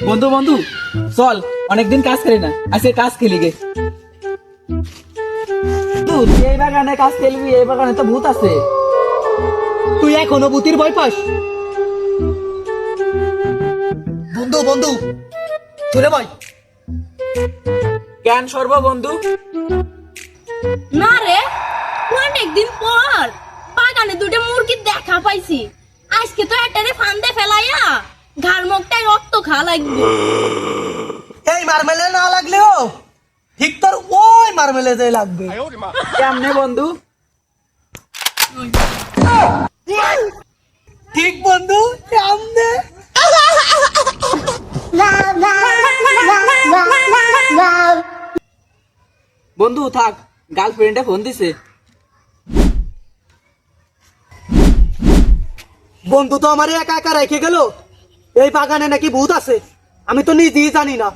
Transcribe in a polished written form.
বন্ধু বন্ধু চল, অনেকদিন কাজ করি না, আজকে কাজ খেলি গে। তুই এই বাগানে কাজ খেলবি? এই বাগানে তো ভূত আছে। তুই এখনো ভূতির ভয় পাস? বন্ধু বন্ধু চলে ভাই। জ্ঞান সর্ব বন্ধু। না রে, অনেকদিন পর বাগানে দুটো মুরগি দেখা পাইছি। আজকে তো একটারে ফান্দে ফেলাইয়া ঘাড় মুখটাই রক্ত খা লাগবে। এই মারমেলে না লাগলেও ঠিক তোর ওই মারমেলে যে লাগবে। কেমনে বন্ধু? ঠিক বন্ধু, সামনে। বন্ধু থাক, গার্লফ্রেন্ডে ফোন দিছে। বন্ধু তো আমার একা একা রেখে গেল। এই বাগানে নাকি ভূত আছে, আমি তো নিজেই জানি না।